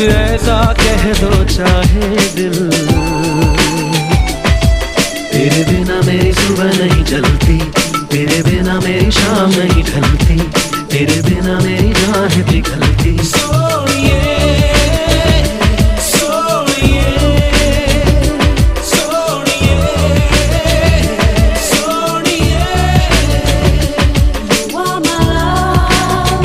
ऐसा कह दो चाहे दिल। तेरे बिना मेरी सुबह नहीं चलती, तेरे बिना मेरी शाम नहीं ढलती, तेरे बिना मेरी राह पिघलती। सोनिए सोनिए सोनिए सोनिए। You are my love,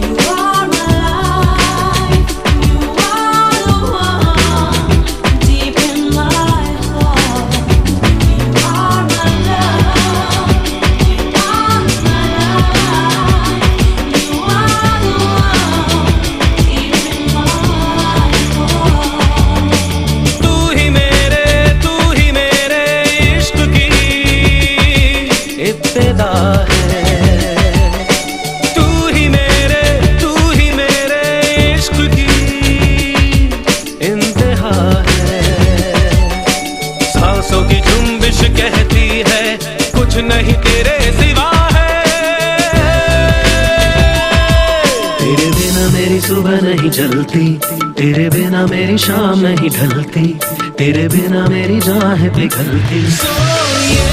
you are my life, you are the one deep in my heart. You are my love, you are my life, you are the one deep in my heart. तू ही मेरे इश्क की इब्तिदा है। तू ही मेरे इश्क की इंतहा है। सांसों की जुम्बिश कहती है कुछ नहीं तेरे सिवा है। तेरे बिना मेरी सुबह नहीं चलती, तेरे बिना मेरी शाम नहीं ढलती, तेरे बिना मेरी राह पिघलती। सोनिए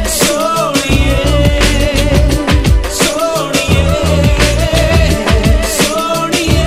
सोनिए सोनिए सोनिए।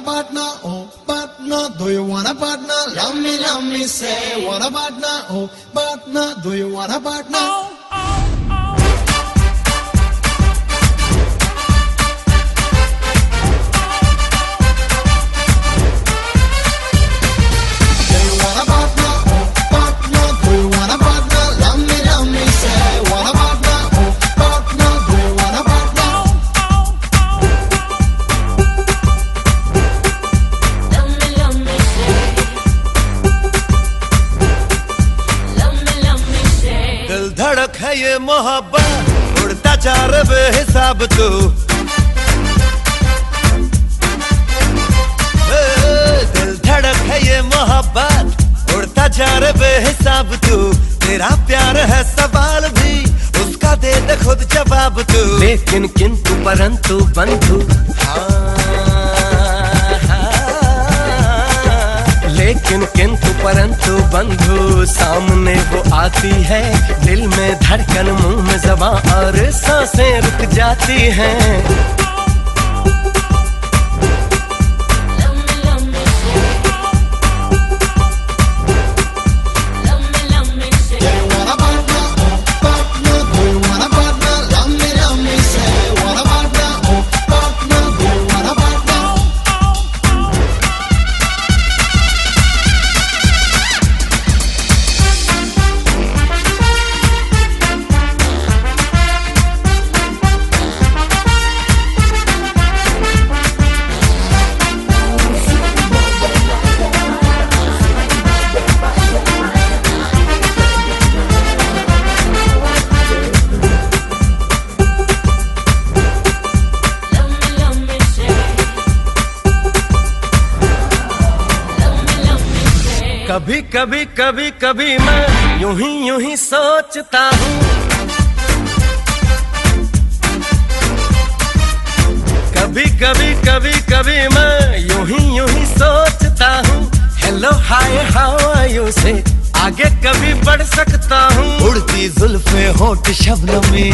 partner? Oh, partner, do you want a partner? Love me, say, want a partner? Oh, partner, do you want a partner? Do you want a partner? Oh, partner, do you want a partner? Love me, say, want a partner? Oh, partner, do you want a partner? Love me, say. Love me, say. दिल धड़क है ये मोहब्बत उड़ता जा रे बेहिसाब तू दिल धड़क है ये मोहब्बत उड़ता जा रे बेहिसाब तू तेरा प्यार है सवाल भी उसका दे दे खुद जवाब तू लेकिन किंतु परंतु बंधु लेकिन किंतु परंतु बंधु सामने वो आती है दिल में धड़कन मुंह में ज़बां और सांसें रुक जाती हैं Love me, say. Love me, say. Do you want a partner? Oh, partner, do you want a partner? Love me, say, want a partner? Oh, partner, do you want a partner? Love me, say. Love me, say. कभी कभी कभी कभी मैं यूं ही सोचता हूँ कभी कभी मैं यूं ही सोचता हूँ hello hi how are you से आगे कभी बढ़ सकता हूँ उड़ती जुल्फे होठ शबनमी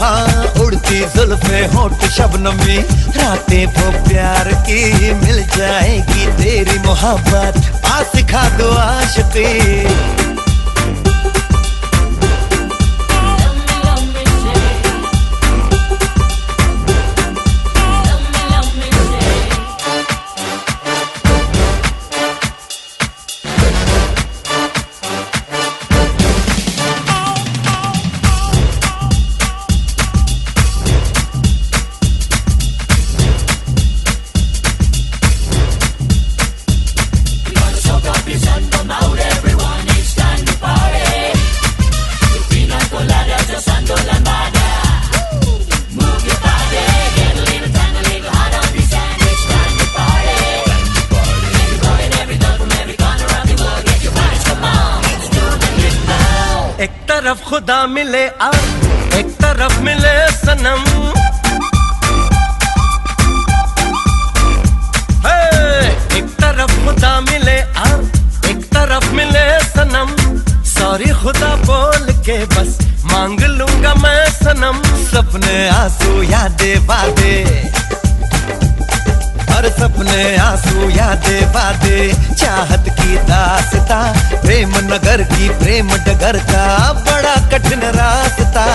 हाँ उड़ती जुल्फे होठ शबनमी रातें वो प्यार की मिल जाएगी तेरी मोहब्बत आ सिखा दो आशिकी Love me, say. Love me, say. एक तरफ खुदा मिले और एक तरफ मिले सनम हे, एक तरफ खुदा मिले और एक तरफ मिले सनम सॉरी खुदा बोल के बस मांग लूंगा मैं सनम सपने आंसू यादें वादे हर सपने आंसू यादें वादे चाहत की दास्तां प्रेम नगर की प्रेम डगर का बड़ा कठिन रास्ता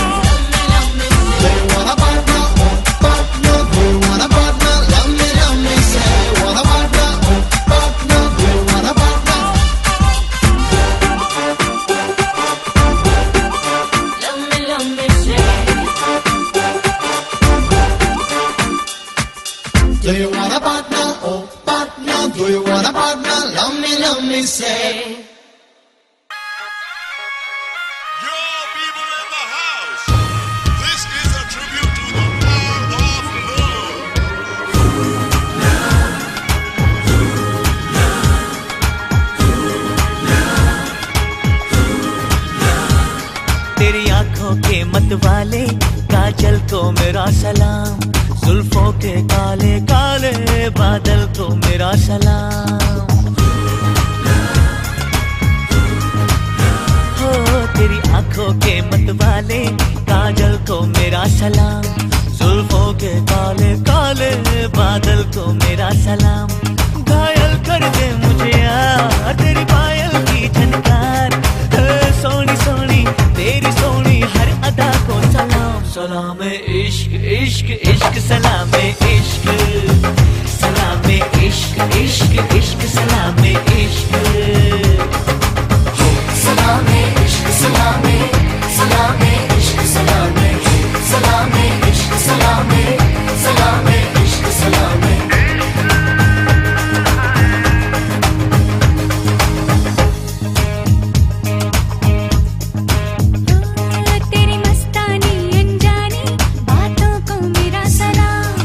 Do you want a partner? Oh, partner, do you want a partner? Love me, say, want a partner? Oh, partner, do you want a partner? Love me, say. Do you want a partner? Oh, partner, do you want a partner? Love me, say. Yo, people in the house, this is a tribute to the power of love. तेरी आंखों के मतवाले काजल को मेरा सलाम जुल्फों के काले काले बादल को मेरा सलाम हो आंखों के मतवाले काजल को मेरा सलाम, जुल्फों के काले काले बादल को मेरा सलाम। घायल कर दे मुझे यार तेरी पायल की झनकार, सोनी सोनी तेरी सोनी हर अदा को सलाम। सलाम इश्क इश्क इश्क सलाम इश्क, सलाम इश्क इश्क इश्क सलाम इश्क। सलामे इश्क सलामे, सलामे इश्क सलामे, सलामे इश्क सलामे, सलामे इश्क सलामे। तेरी मस्तानी अनजानी बातों को मेरा सलाम,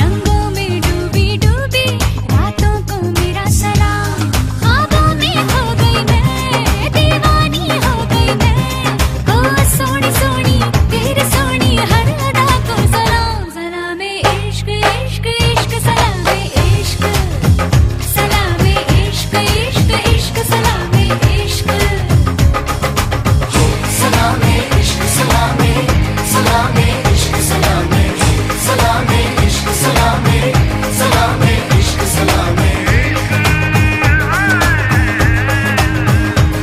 रंगों में डूबी डूबी रातों को मेरा सलाम। ख्वाबों में खो गई मैं, दीवानी हो गई मैं, ओ सोनी सोनी तेरी सोनी हर अदा को सलाम। सलामे इश्क इश्क इश्क सलामे इश्क, सलामे इश्क इश्क इश्क सलामे इश्क। सलामे इश्क सलामे, सलामे इश्क सलामे, सलामे इश्क सलामे, सलामे इश्क सलामे।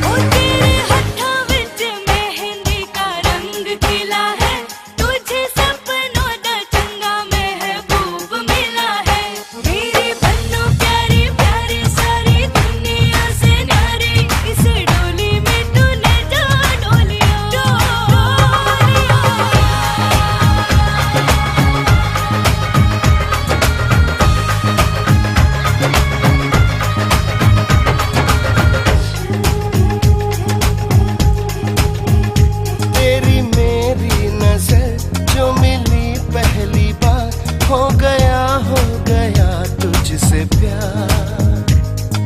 ओ तेरे होठों विच मेहंदी का रंग खिला है, तुझे सपनों दा चंगा महबूब मिला है। तेरे बन्नों प्यारे प्यारे सारी दुनिया से न्यारे, इस डोली में तूने जो डोलिया तेरी मेरी नजर जो मिली पहली बार, हो गया तुझसे प्यार।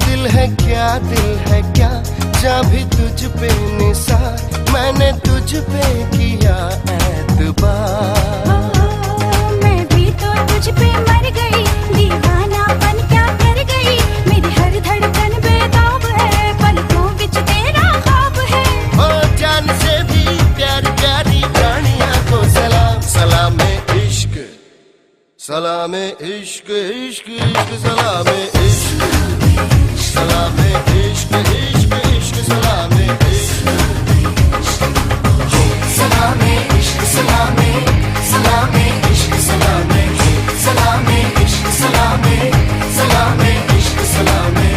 दिल है क्या जा भी तुझ पे निसार, मैंने तुझ पे किया एतबार। मैं भी तो तुझ पे मर गई, दीवानापन क्या कर गई, मेरी हर धड़कन बेताब है, पलकों विच तेरा ख्वाब है। ओ जान से भी प्यारी प्यारी प्राणियां को सलाम। सलामे इश्क, सलामे इश्क इश्क इश्क सलामे इश्क, सलामे इश्क इश्क इश्क सलामे इश्क। सलामे इश्क सलामे, सलामे इश्क सलामे, सलामे इश्क सलामे, सलामे इश्क सलामे।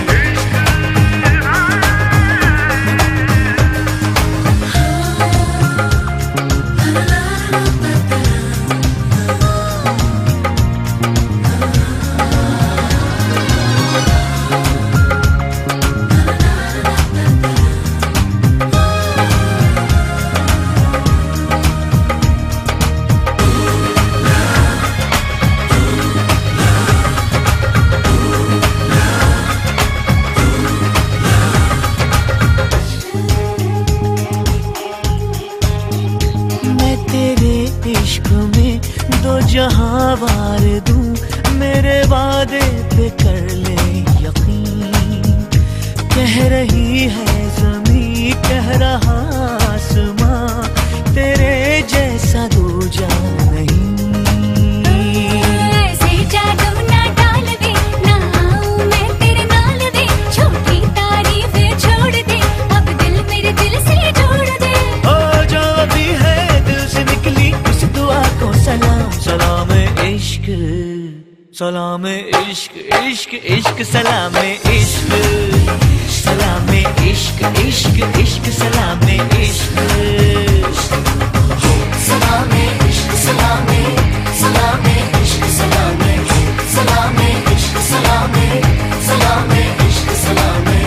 मैं तेरे इश्क में दो जहां वार दूं, मेरे वादे पे कर ले यकीन। कह रही है ज़मीं कह रहा आसमां, तेरे जैसा दूजा नहीं। ऐसे जादू ना डाल दे, ना आऊं मैं तेरे नाल दे, छोटी तारीफें छोड़ दे, अब दिल मेरे दिल से जोड़ दे। ओ जो भी है दिल से निकली उस दुआ को सलाम। सलाम इश्क, सलाम इश्क इश्क इश्क सलाम इश्क, सलाम इश्क इश्क इश्क सलाम इश्क। सलामे इश्क सलामे, सलामे इश्क सलामे, सलामे इश्क सलामे, सलामे इश्क सलामे।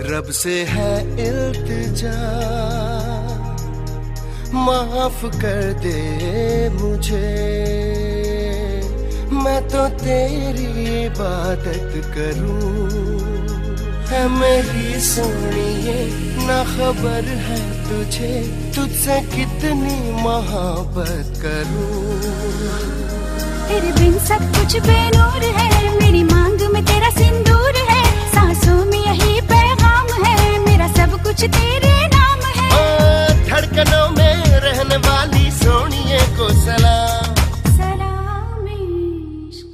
रब से है इल्तिजा, माफ कर दे मुझे, मैं तो तेरी इबादत करूं। है मेरी सोनिए ना खबर है तुझे तुझसे कितनी मोहब्बत करूं। तेरे बिन सब कुछ बेनूर है, मेरी मांग में तेरा सिंदूर है, सांसों में यही पैगाम है, मेरा सब कुछ तेरे नाम है। ओ धड़कनों में रहने वाली सोनिए को सलाम। सलाम इश्क।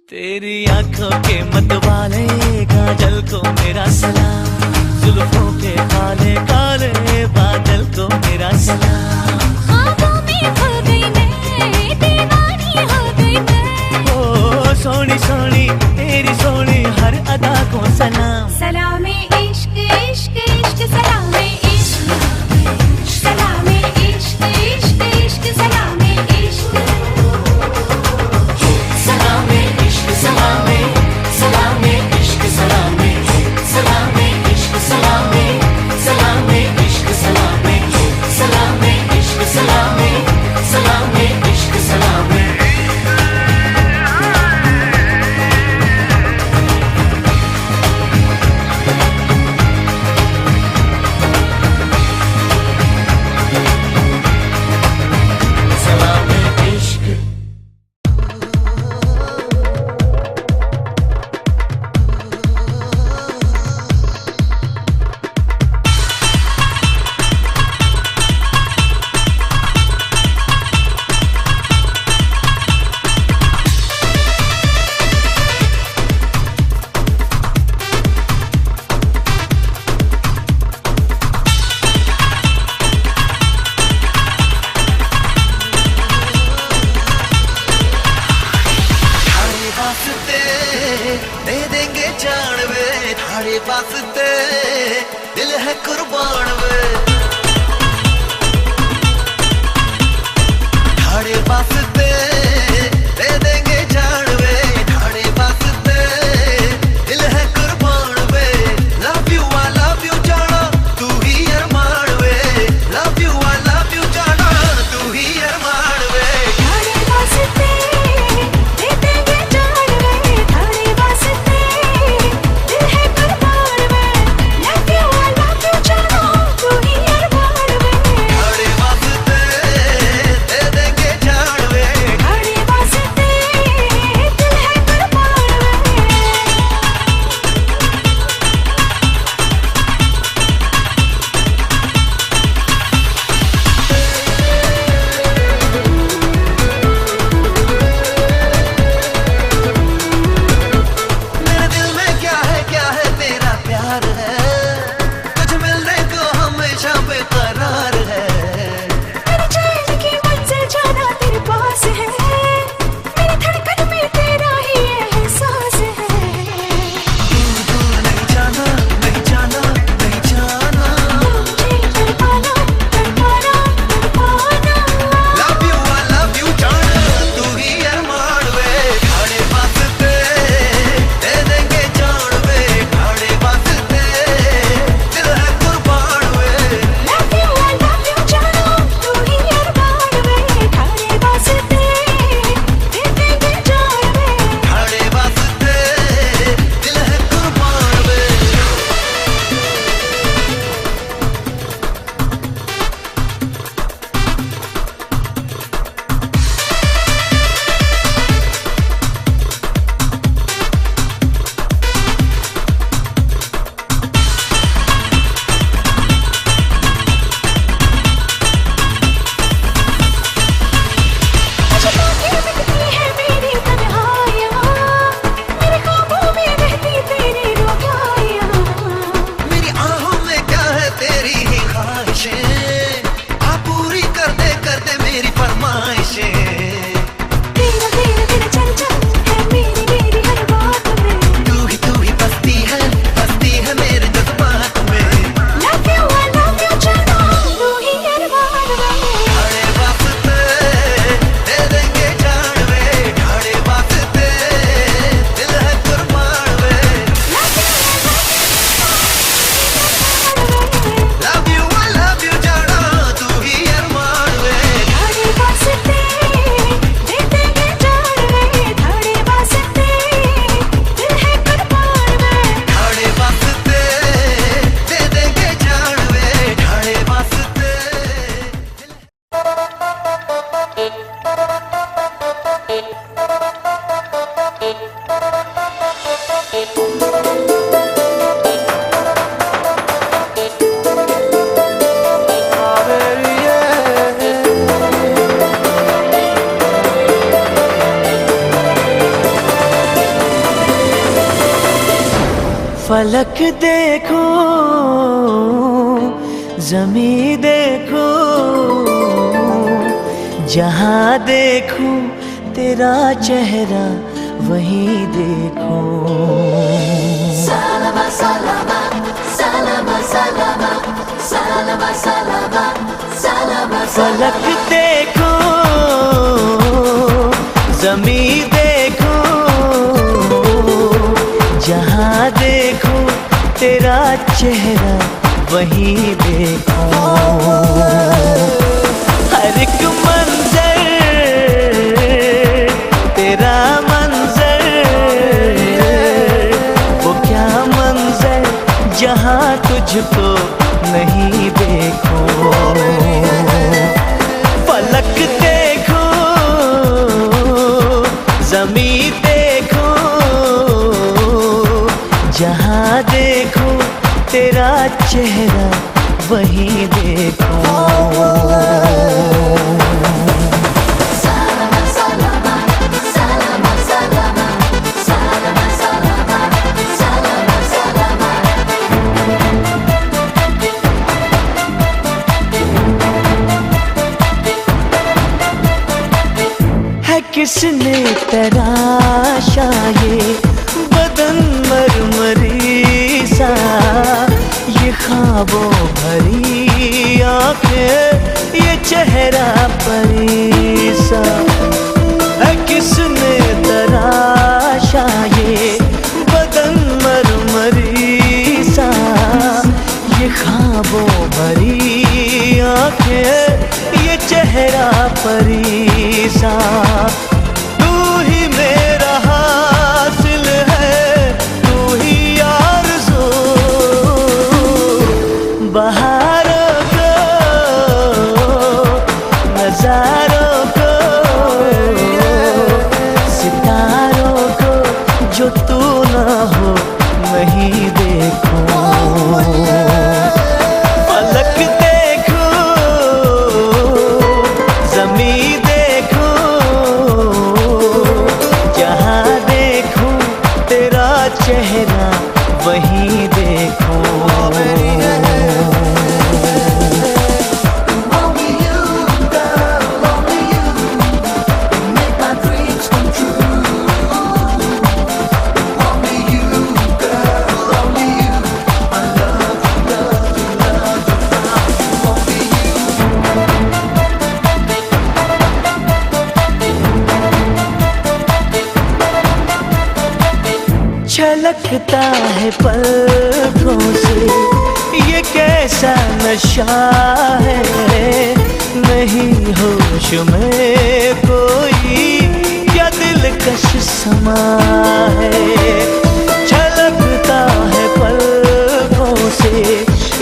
तेरी आंखों के मतवाले काजल को मेरा सलाम, जुल्फों के काले काले बादल को मेरा सलाम। ख्वाबों में खो गई मैं, दीवानी हो गई मैं। ओ सोनी सोनी तेरी सोनी हर अदा को सलाम। सलाम इश्क इश्क इश्क सलाम इश्क, सलाम इश्क इश्क इश्क सलाम इश्क, सलाम इश्क सलाम सलाम इश्क सलाम सलाम इश्क सलाम सलाम इश्क सलाम सलाम इश्क सलाम सलाम इश्क सलाम। दे देंगे जान वे थारे वास्ते, दिल है कुर्बान वे थारे वास्ते, दे देंगे जान वे थारे वास्ते, दिल है कुर्बान वे। लव यू जाना तू ही अरमान वे, लव यू जाना तू ही अरमान वे। थारे वास्ते दे देंगे जान वे, थारे वास्ते दिल है कुर्बान वे, लव यू जाना तू ही फलक देखो, जमी देखो, जहाँ देखो तेरा चेहरा वहीं देखो। Salama, salama, salama, salama, salama, salama, salama, फलक देखो, जमी देखो, जहाँ देखो तेरा चेहरा वहीं देखो। हर एक मंजर तेरा मंजर, वो क्या मंजर जहाँ तुझको नहीं देखो। फलक देखो, जमी देखो, जहाँ देखो तेरा चेहरा वहीं देखो। salama, salama, salama, salama, salama, salama, salama, salama. है किसने तराशा ये बदन मरमरी सा, ये ख्वाबों भरी आंखें, ये चेहरा परी सा। है किसने तराशा ये बदन मरमरी सा, ये ख्वाबों भरी आंखें, ये चेहरा परी सा। तू ही मेरा हासिल है, तू ही आरज़ू, बहारों को, नज़ारों को, सितारों को, जो तू ना हो नहीं देखो। फलक देखो, जमी देखो, जहाँ देखो तेरा चेहरा वहीं देखो। Only you, girl, only you make my dreams come true. Only you, girl, only you. I love you, love you, love you. Only you. छलकता है पलकों से ये कैसा नशा है, नहीं होश में कोई क्या दिलकश समा है। छलकता है पलकों से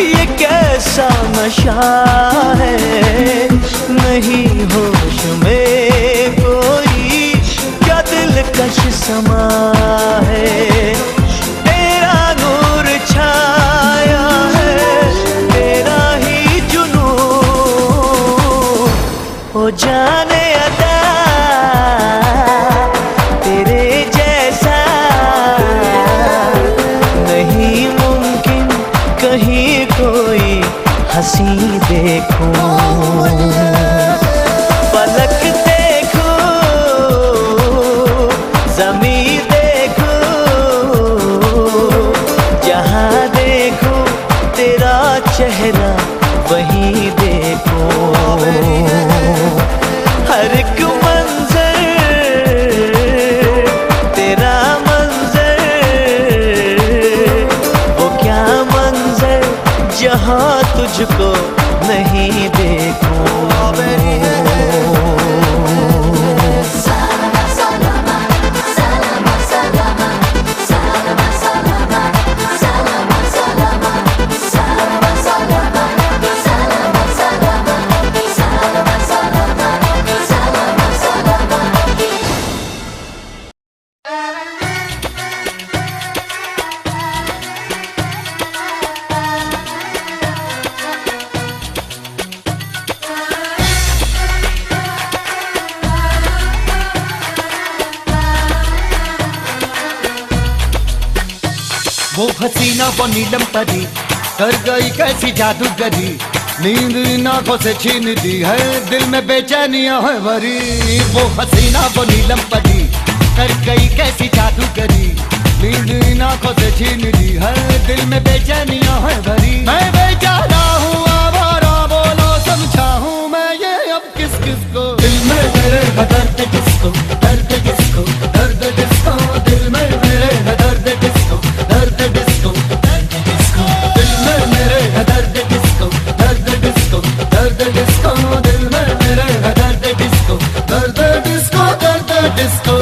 ये कैसा नशा है, नहीं होश में कोई क्या दिलकश समा है। तेरा नूर छाया है, तेरा ही जुनून, हो जाने अदा तेरे जैसा नहीं मुमकिन कहीं कोई हंसी देखो। पलक देखो, जमी देखो, जहाँ देखो तेरा चेहरा वहीं देखो। हर एक मंजर तेरा मंजर, वो क्या मंजर जहाँ तुझको नहीं देखो। हसीना वो नीलम परी कर गई कैसी जादूगरी, नींद इन आंखों से छीन दी है, दिल में बेचैनियां है भरी। वो हसीना वो नीलम परी कर गई कैसी जादूगरी, नींद इन आंखों से छीन दी है, दिल में बेचैनियां है भरी। मैं बेचारा हूँ आवारा, बोलो समझाऊं मैं ये अब किस किस को। दिल में मेरे है दर्द किसको, दर्द किसको, दर्द किसको, दिल में मेरे है दर्द किसको, दर्द किसको, दर्द किसको, दिल में मेरे है दर्द किसको, दर्द किसको, दर्द किसको, दिल में मेरे है दर्द किसको, दर्द किसको, दर्द किसको।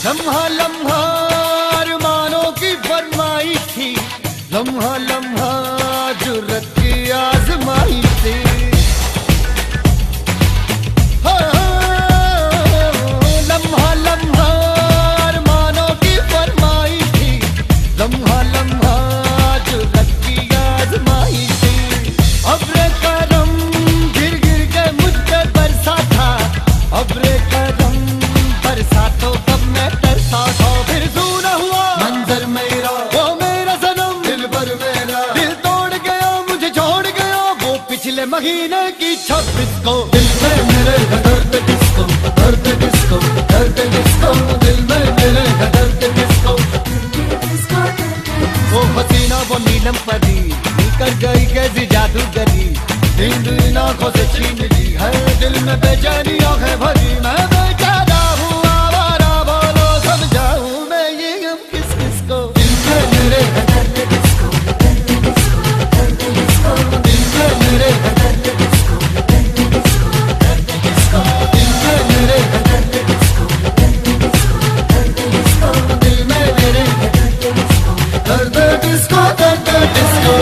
लम्हा लम्हा अरमानों की फरमाइश थी, लम्हा लम्हा जुर्रत की आजमाइश थी। लम्हा लम्हा अरमानों की फरमाइश थी, लम्हा लम्हा जुर्रत की आजमाइश थी। अब्रे करम गिर गिर के मुझ पे बरसा था, अब्रे करम बरसा तो कब मैं तरसा था। फिर सूना हुआ मंजर मेरा, वो मेरा सनम दिल भर मेरा, दिल तोड़ गया मुझे छोड़ गया वो पिछले महीने की 26 को। दिल में मेरे है दर्द किसको, दर्द किसको, दर्द किसको, दिल में मेरे है दर्द किसको। वो हसीना वो नीलम परी कर गई कैसी जादूगरी, नींद इन आंखों से छीन ली है, दिल में बेचैनी आंखें भरी। मैं बेचारा हूँ आवारा, बोलो समझाऊं मैं ये अब किस किस को। दिल में मेरे है दर्द किसको, दर्द किसको, दर्द किसको, दिल में मेरे है दर्द किसको, दर्द किसको, दर्द किसको, दिल में मेरे है दर्द किसको, दर्द किसको, दर्द किसको, दिल में मेरे है दर्द किसको, दर्द किसको, दर्द किसको।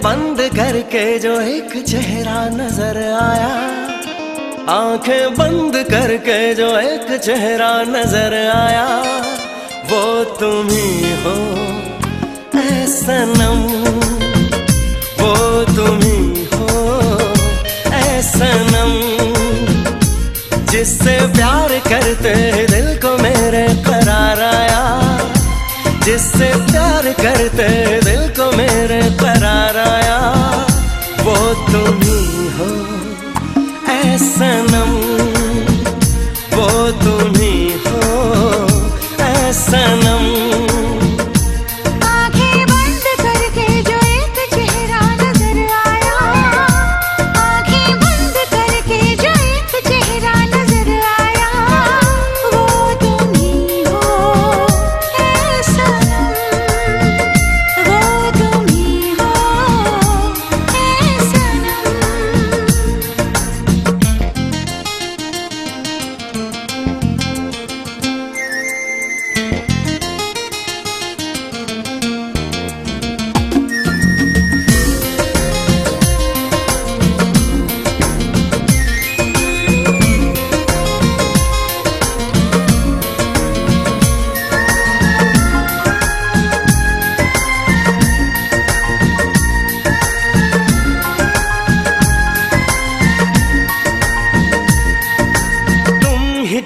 बंद करके जो एक चेहरा नजर आया, आंखें बंद करके जो एक चेहरा नजर आया, वो तुम ही हो ऐ सनम, वो तुम ही हो ऐ सनम। जिससे प्यार करते दिल को मेरे करार आया, जिससे प्यार करते दिल को मेरे करार आया, वो तुम ही हो ऐ सनम, वो तुम ही हो ऐ सनम। आंखें बंद करके जो एक चेहरा नजर आया, आंखें बंद करके जो एक चेहरा नजर आया, वो तुम ही हो ऐ सनम, वो तुम ही हो ऐ सनम।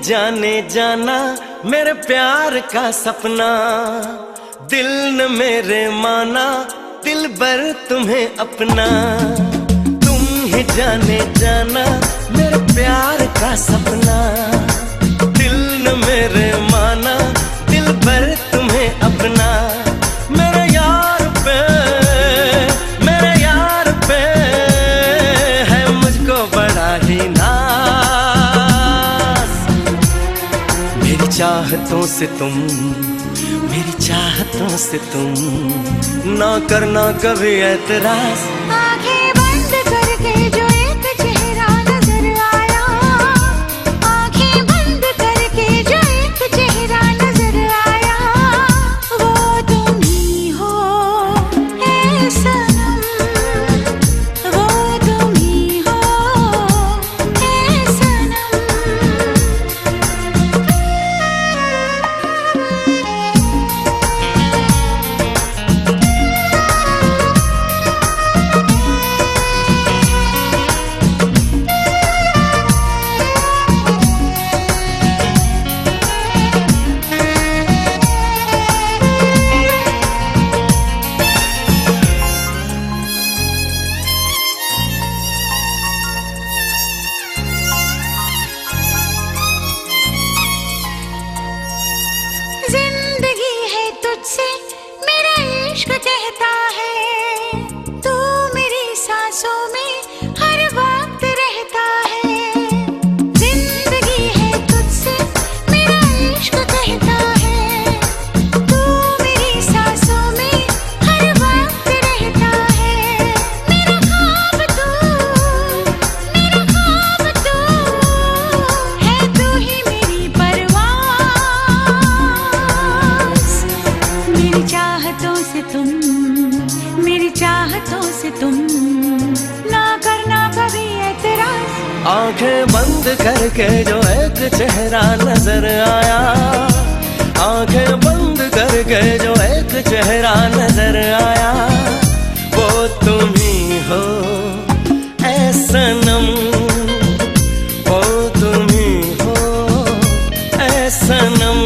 जाने जाना मेरे प्यार का सपना, दिल न मेरे माना दिल भर तुम्हें अपना। तुम ही जाने जाना मेरे प्यार का सपना, दिल न मेरे माना दिल भर तुम्हें अपना। मेरे यार पे, मेरे यार पे है मुझको बड़ा ही चाहतों से तुम, मेरी चाहतों से तुम ना करना कभी ऐतराज। आंखें बंद करके जो एक चेहरा नजर आया, आंखें बंद करके जो एक चेहरा नजर आया, वो तुम ही हो ऐ सनम, वो तुम ही हो ऐ सनम। जिंदगी है तुझसे मेरा इश्क कहता है, तू मेरी सांसों में हर वक्त रहता है। जिंदगी है तुझसे मेरा इश्क कहता है, तू मेरी सांसों में हर वक्त रहता है। मेरा ख्वाब तू, मेरा ख्वाब तू है, तू ही मेरी परवाज़। मेरी चाहतों से तुम, मेरी चाहतों से तुम ना करना कभी ऐतराज। आंखें बंद करके जो एक चेहरा नजर आया, आंखें बंद करके जो एक चेहरा नजर आया, वो तुम ही हो ऐ सनम, वो तुम ही हो ऐ सनम।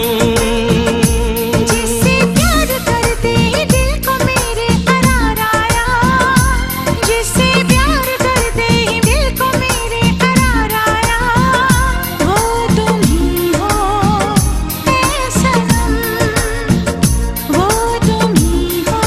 जिससे प्यार करते ही दिल को मेरे करार आया, जिससे प्यार करते ही दिल को मेरे करार आया, वो तुम ही हो ऐ सनम, वो तुम ही हो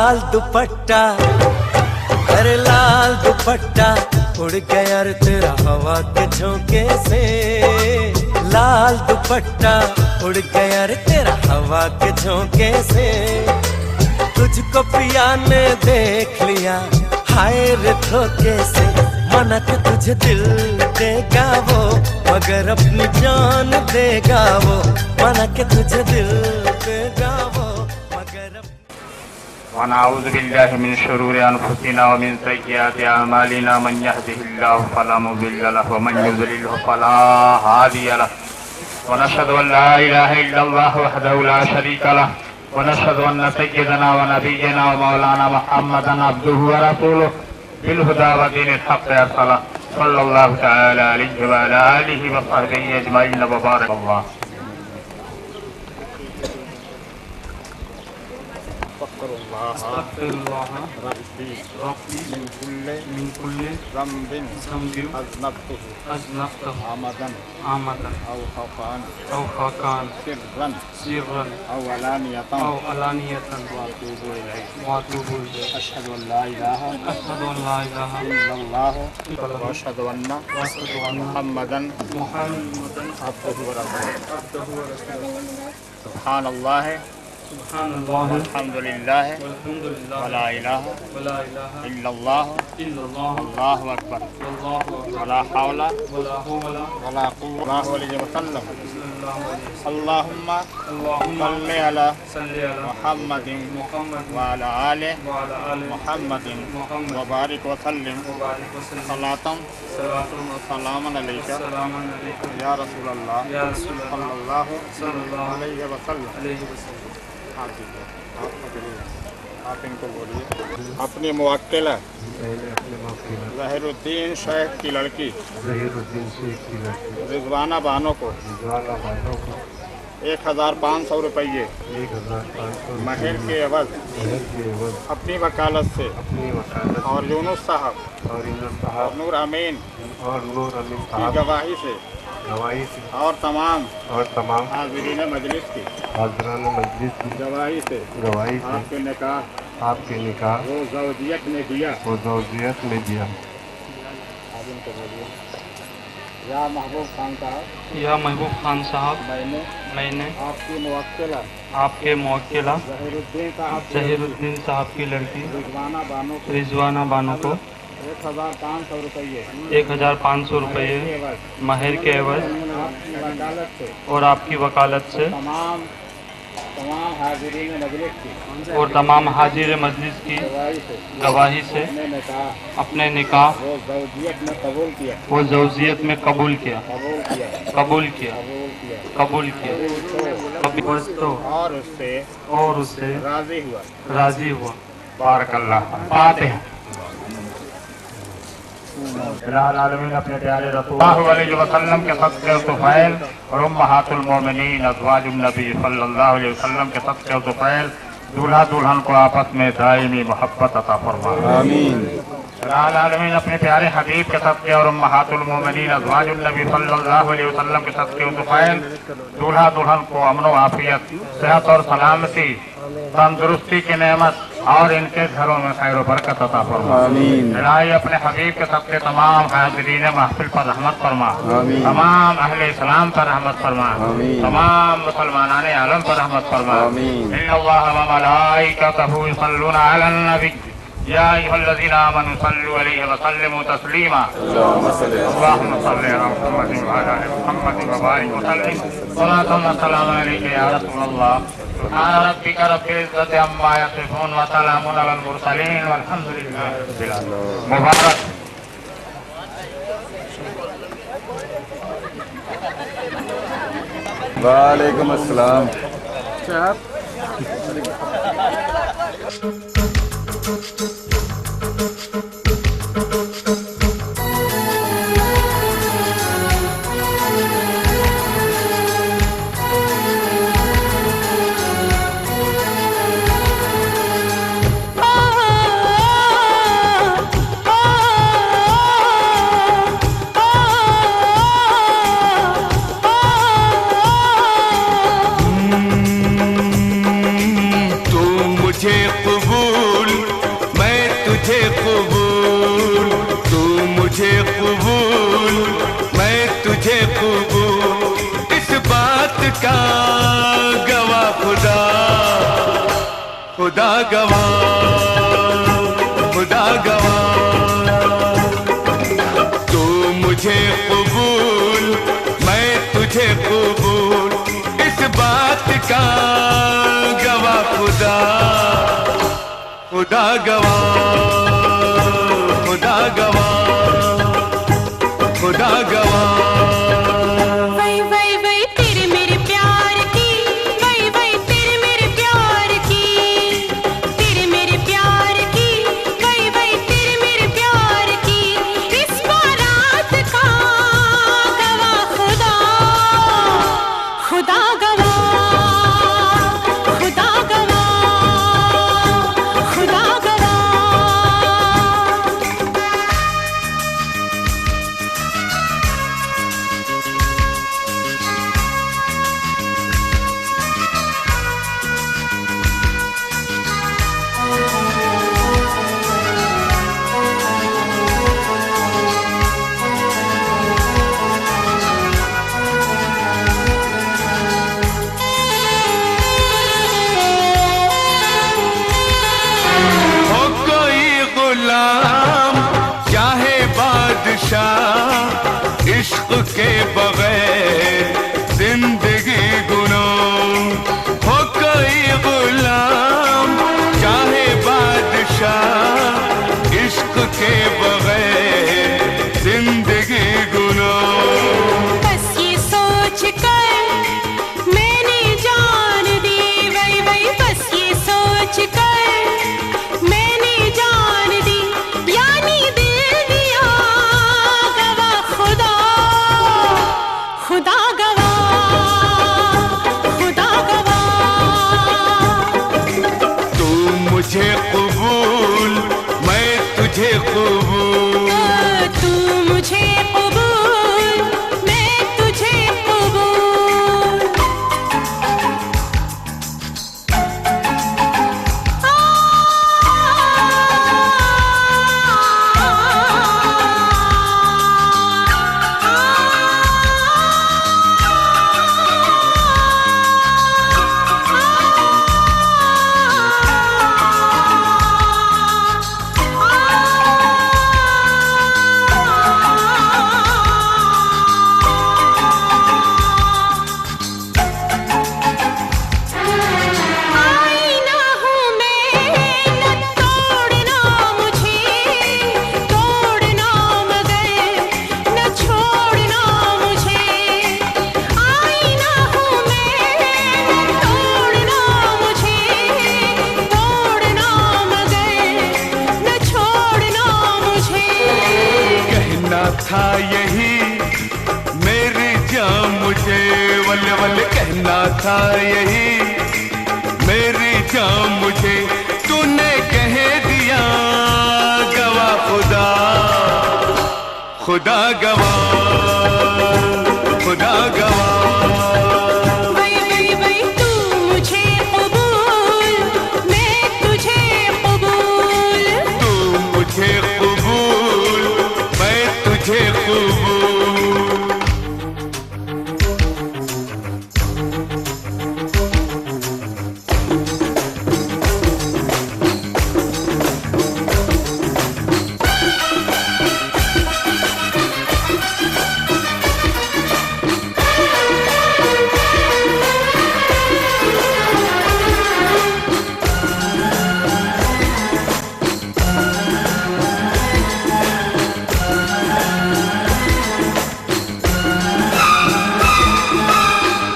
लाल दुपट्टा, अरे लाल दुपट्टा उड़ गया रे तेरा हवा के झोंके से। लाल दुपट्टा उड़ गया रे तेरा हवा के झोंके से। तुझको पिया ने देख लिया हाय रे धोखे से। मना के तुझे दिल देगा वो मगर अपनी जान देगा वो। मना के तुझे दिल देगा वो मगर वनऊज़ु बिल्लाहि मिन शुरूरि अनफुसिना व मिन सय्यिआति अअमालिना मन यहदिहिल्लाहु फला मुज़िल्ल लहु व मन युज़लिल्हु फला हादिय लहु। वनशहदु अन ला इलाहा इल्लल्लाह वहदहु ला शरीका लहु व नशहदु अन्न सय्यदना व नबिय्यना व मौलाना मुहम्मदन अब्दुहु व रसूलुहु बिल हुदा व दीनिल हक़्क़ि अरसलहु सल्लल्लाहु तआला अलैहि व अला आलिहि व सहबिहि अजमईन व बारक अल्लाह। अल्हम्दुलिल्लाह वला इलाहा इल्लल्लाह अल्लाहु अकबर वला हौला वला कुव्वता इल्ला बिल्लाह। अल्लाहुम्मा सल्लि अला मुहम्मदिन व अला आलि मुहम्मदिन व बारिक व सल्लिम सलातन व सलामन अलैका या रसूलल्लाह सल्लल्लाहु अलैहि वसल्लम। आप इनको बोलिए। अपनी मुवक्किला ज़हीरुद्दीन शेख की लड़की रिजवाना बानो को 1500 रुपये महर के एवज अपनी वकालत से और यूनुस साहब और नूर अमीन की गवाही से और तमाम हाज़िरीन मजलिस की गवाही से आपके निकाह वो ज़ौजियत में दिया या महबूब खान साहब मैंने आपके मुवक्किला ज़हीरुद्दीन साहब की लड़की रिजवाना बानो को 1500 रुपये महर के एवज और आपकी वकालत से और तमाम हाजिर मजलिस की गवाही से अपने निकाह वो ज़ौजियत में कबूल किया और उससे राजी हुआ। बारकल्लाह। फातिहा। आलमीन अपने प्यारे रसूलुल्लाह अलैहि वसल्लम के सदक़े तुफ़ैल और उम्महातुल मोमिनीन अज़वाजुन नबी सल्लल्लाहु अलैहि वसल्लम के सदक़े तुफ़ैल दूल्हा दुल्हन को आपस में दायमी मोहब्बत अता फरमाए। आमीन। आलमीन अपने प्यारे हबीब के सदक़े और उम्महातुल मोमिनीन अज़वाजुन नबी सल्लल्लाहु अलैहि वसल्लम के सदक़े तुफ़ैल दूल्हा दुल्हन को अमन व आफियत, सेहत और सलामती, तंदुरुस्ती की नेमत और इनके घरों में खैर बरकत अता फरमा। इलाही अपने हबीब के सबके तमाम हाज़िरीन महफिल पर रहमत फरमा, तमाम अहले इस्लाम पर रहमत फरमा, तमाम मुसलमानान आलम पर रहमत फरमा। इन्नल्लाह व मलाइकतहु युसल्लूना अलन नबी या अय्युहल्लज़ीना आमनू सल्लू अलैहि व सल्लिमू तस्लीमा। अल्लाहुम्मा सल्लि अला मुहम्मदिन व अला आलि मुहम्मदिन व बारिक व सल्लिम सलातन व सलामन अलैका या रसूलल्लाह। सुब्हान रब्बिका रब्बिल इज़्ज़ति अम्मा यसिफून व सलामुन अलल मुरसलीन वल्हम्दुलिल्लाहि रब्बिल आलमीन। मुबारक। वालेकुम अस्सलाम। मुझे कबूल का गवाह खुदा, खुदा गवाह, खुदा गवाह। तू मुझे कबूल, मैं तुझे कबूल, इस बात का गवाह खुदा, खुदा गवाह, खुदा गवाह, खुदा गवाह। वही वही वही तेरे मेरे प्यार की, वही वही तेरे मेरे प्यार की, तेरे मेरे प्यार की, वही वही तेरे मेरे प्यार की, इस बारात का गवाह खुदा, खुदा गवाह, खुदा गवाह, खुदा गवाह। हो कोई गुलाम चाहे बादशाह, इश्क के बगैर जिंदगी गुनाह। हो कोई गुलाम चाहे बादशाह, इश्क के बगैर जिंदगी गुनाह। बस ये सोच कर मैंने जान दी, वही वही बस ये सोच कर मैंने जान दी, यानी दिल दिया गवाह खुदा, खुदा गवाह, खुदा गवाह। तू मुझे कबूल, मैं तुझे कबूल, तू मुझे कबूल, मैं तुझे कबूल। आईना हूँ मैं, न तोड़ना मुझे, तोड़ना मगर न छोड़ना मुझे। आईना हूँ मैं, न तोड़ना मुझे, तोड़ना मगर न छोड़ना मुझे। कहना था यही मेरी जान मुझे, वल वल कहना था यही मेरी जान मुझे, तूने कह दिया गवाह खुदा, खुदा गवाह, खुदा गवाह। वही वही वही तू मुझे कबूल, मैं तुझे कबूल। तू मुझे कबूल, मैं तुझे कबूल।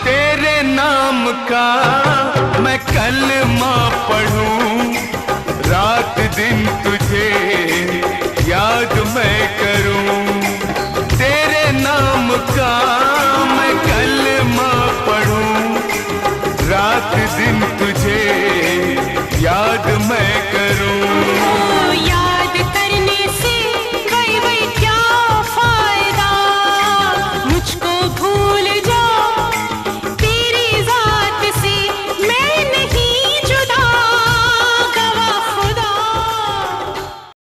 तेरे नाम का मैं कलमा पढ़ूं, रात दिन तुझे याद मैं